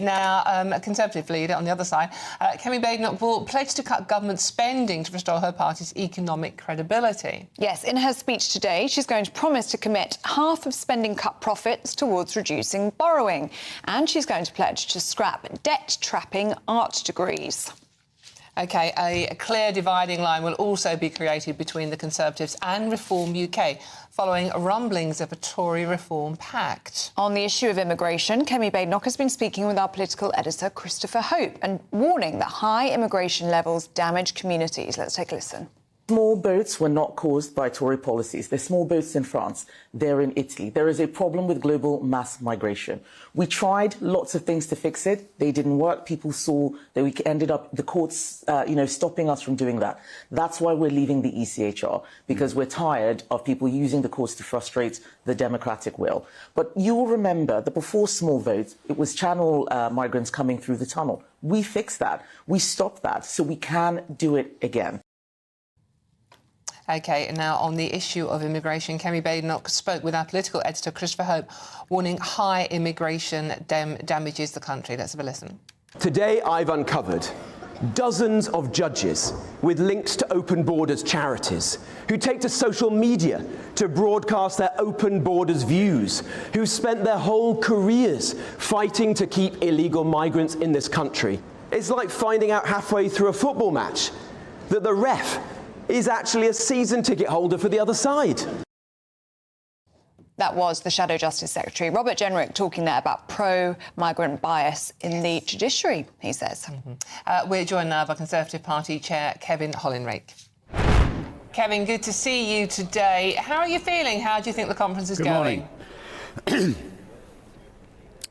Now, a Conservative leader on the other side, Kemi Badenoch, will pledge to cut government spending to restore her party's economic credibility. Yes, in her speech today, she's going to promise to commit half of spending cut profits towards reducing borrowing. And she's going to pledge to scrap debt-trapping art degrees. OK, a clear dividing line will also be created between the Conservatives and Reform UK, following rumblings of a Tory Reform pact. On the issue of immigration, Kemi Badenoch has been speaking with our political editor, Christopher Hope, and warning that high immigration levels damage communities. Let's take a listen. Small boats were not caused by Tory policies. They're small boats in France. They're in Italy. There is a problem with global mass migration. We tried lots of things to fix it. They didn't work. People saw that we ended up, the courts, stopping us from doing that. That's why we're leaving the ECHR, because we're tired of people using the courts to frustrate the democratic will. But you will remember that before small votes, it was channel migrants coming through the tunnel. We fixed that. We stopped that. So we can do it again. OK, now on the issue of immigration, Kemi Badenoch spoke with our political editor, Christopher Hope, warning high immigration damages the country. Let's have a listen. Today I've uncovered dozens of judges with links to Open Borders charities who take to social media to broadcast their Open Borders views, who spent their whole careers fighting to keep illegal migrants in this country. It's like finding out halfway through a football match that the ref is actually a season ticket holder for the other side. That was the Shadow Justice Secretary, Robert Jenrick, talking there about pro-migrant bias in the judiciary, he says. We're joined now by Conservative Party Chair Kevin Hollinrake. Kevin, good to see you today. How are you feeling? How do you think the conference is going? Good morning.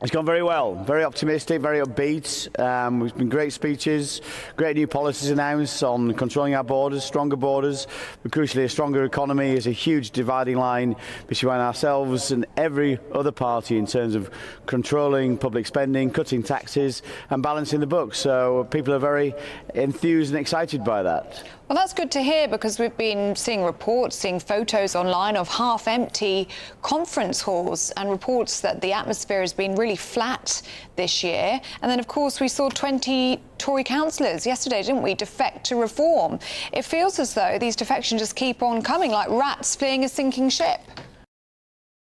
It's gone very well, very optimistic, very upbeat. There's been great speeches, great new policies announced on controlling our borders, stronger borders, but crucially a stronger economy is a huge dividing line between ourselves and every other party in terms of controlling public spending, cutting taxes and balancing the books. So people are very enthused and excited by that. Well, that's good to hear, because we've been seeing reports, seeing photos online of half-empty conference halls and reports that the atmosphere has been really flat this year. And then, of course, we saw 20 Tory councillors yesterday, didn't we, defect to Reform. It feels as though these defections just keep on coming, like rats fleeing a sinking ship.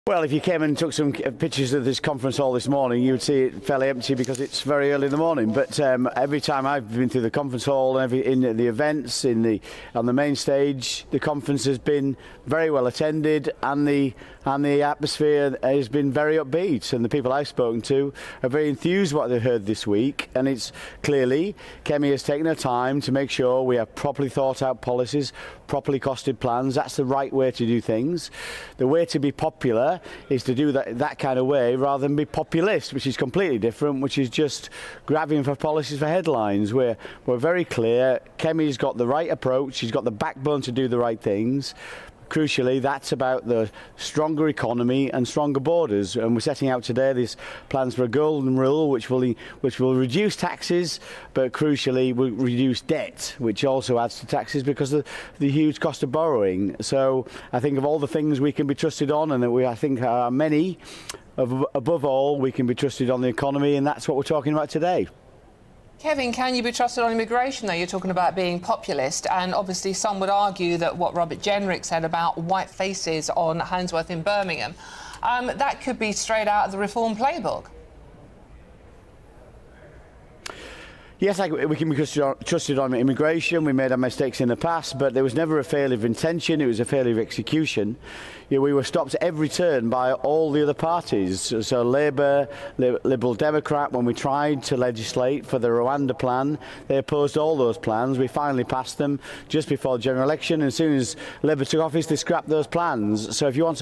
Well, if you came and took some pictures of this conference hall this morning, you would see it fairly empty because it's very early in the morning. But every time I've been through the conference hall and in the events, on the main stage, the conference has been very well attended, and the atmosphere has been very upbeat. And the people I've spoken to are very enthused what they've heard this week. And it's clearly Kemi has taken her time to make sure we have properly thought out policies, properly costed plans. That's the right way to do things. The way to be popular is to do that kind of way rather than be populist, which is completely different, which is just grabbing for policies for headlines. We're very clear. Kemi's got the right approach. She's got the backbone to do the right things. Crucially, that's about the stronger economy and stronger borders. And we're setting out today these plans for a golden rule, which will reduce taxes, but crucially will reduce debt, which also adds to taxes because of the huge cost of borrowing. So I think of all the things we can be trusted on, and that I think are many, above all, we can be trusted on the economy, and that's what we're talking about today. Kevin, can you be trusted on immigration, though? You're talking about being populist, and obviously some would argue that what Robert Jenrick said about white faces on Handsworth in Birmingham, that could be straight out of the Reform playbook. Yes, we can be trusted on immigration. We made our mistakes in the past, but there was never a failure of intention. It was a failure of execution. We were stopped at every turn by all the other parties. So Labour, Liberal Democrat, when we tried to legislate for the Rwanda plan, they opposed all those plans. We finally passed them just before the general election. And as soon as Labour took office, they scrapped those plans. So if you want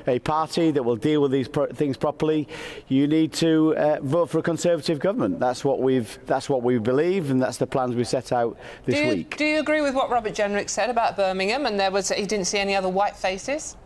a party that will deal with these things properly, you need to vote for a Conservative government. That's what we believe, and that's the plans we set out this week. Do you agree with what Robert Jenrick said about Birmingham, and he didn't see any other white faces?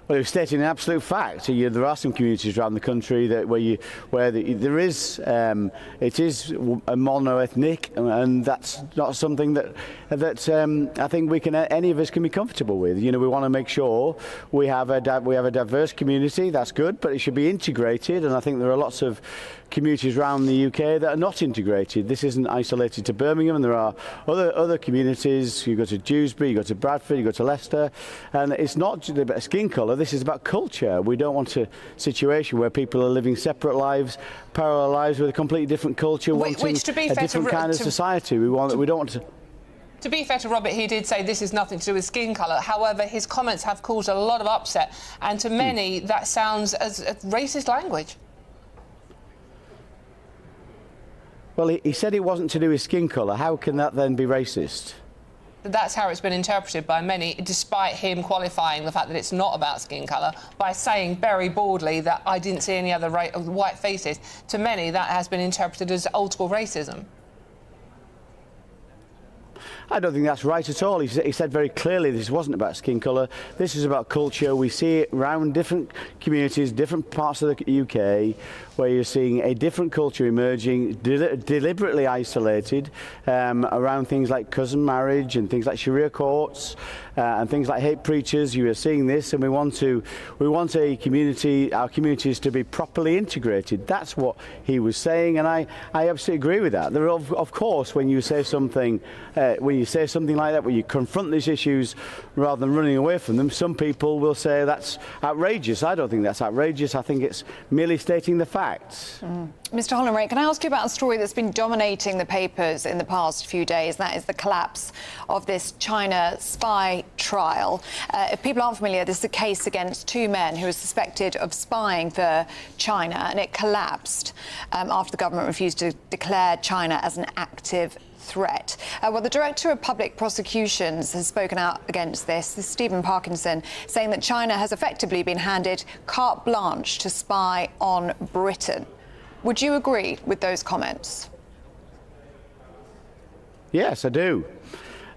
Well, you're stating an absolute fact. There are some communities around the country that there is it is a mono-ethnic, and that's not something that I think any of us can be comfortable with. We want to make sure we have a diverse community. That's good, but it should be integrated. And I think there are lots of communities around the UK that are not integrated. This isn't isolated to Birmingham, and there are other communities. You go to Dewsbury, you go to Bradford, you go to Leicester, and it's not just about skin colour. This is about culture. We don't want a situation where people are living separate lives, parallel lives with a completely different culture, wanting a different kind of society. We don't want to. To be fair to Robert, he did say this is nothing to do with skin colour. However, his comments have caused a lot of upset, and to many that sounds as racist language. Well, he said it wasn't to do with skin colour. How can that then be racist? That's how it's been interpreted by many, despite him qualifying the fact that it's not about skin colour by saying very boldly that I didn't see any other white faces. To many, that has been interpreted as old-school racism. I don't think that's right at all. He said very clearly this wasn't about skin colour. This is about culture. We see it around different communities, different parts of the UK, where you're seeing a different culture emerging, deliberately isolated around things like cousin marriage and things like Sharia courts and things like hate preachers. You are seeing this, and we want our communities to be properly integrated. That's what he was saying, and I absolutely agree with that. There are, of course, when you say something like that, when you confront these issues rather than running away from them, some people will say that's outrageous. I don't think that's outrageous. I think it's merely stating the facts. Mr. Hollinrake, can I ask you about a story that's been dominating the papers in the past few days? That is the collapse of this China spy trial. If people aren't familiar, this is a case against two men who were suspected of spying for China, and it collapsed after the government refused to declare China as an active threat. Well, the Director of Public Prosecutions has spoken out against this is Stephen Parkinson, saying that China has effectively been handed carte blanche to spy on Britain. Would you agree with those comments? Yes, I do.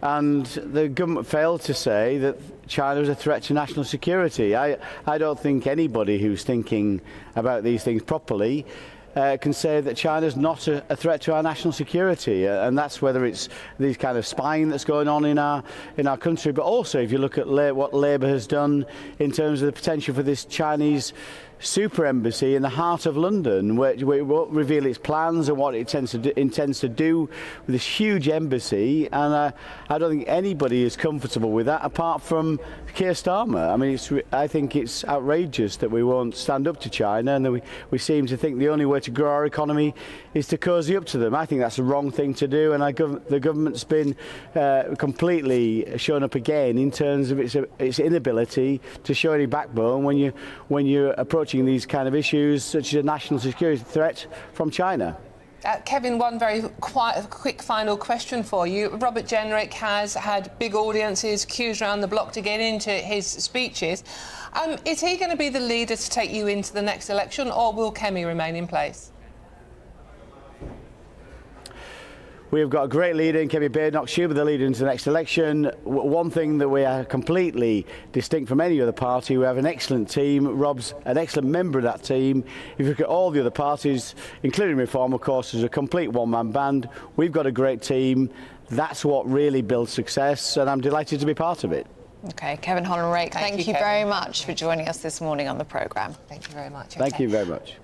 And the government failed to say that China is a threat to national security. I don't think anybody who's thinking about these things properly can say that China is not a threat to our national security, and that's whether it's these kind of spying that's going on in our country, but also if you look at what Labour has done in terms of the potential for this Chinese super embassy in the heart of London, where it won't reveal its plans and what it intends to do with this huge embassy, and I don't think anybody is comfortable with that apart from Keir Starmer. I mean, I think it's outrageous that we won't stand up to China, and that we seem to think the only way to grow our economy is to cosy up to them. I think that's the wrong thing to do, and the government's been completely shown up again in terms of its inability to show any backbone when you're approaching these kind of issues such as a national security threat from China. Kevin, one very quick final question for you. Robert Jenrick has had big audiences, queues around the block to get into his speeches. Is he going to be the leader to take you into the next election, or will Kemi remain in place? We've got a great leader in Kemi Badenoch. She'll be the leader into the next election. One thing that we are completely distinct from any other party, we have an excellent team. Rob's an excellent member of that team. If you look at all the other parties, including Reform, of course, there's a complete one-man band. We've got a great team. That's what really builds success, and I'm delighted to be part of it. OK, Kevin Hollinrake, thank you very much for joining us this morning on the programme. Thank you very much. Thank you very much.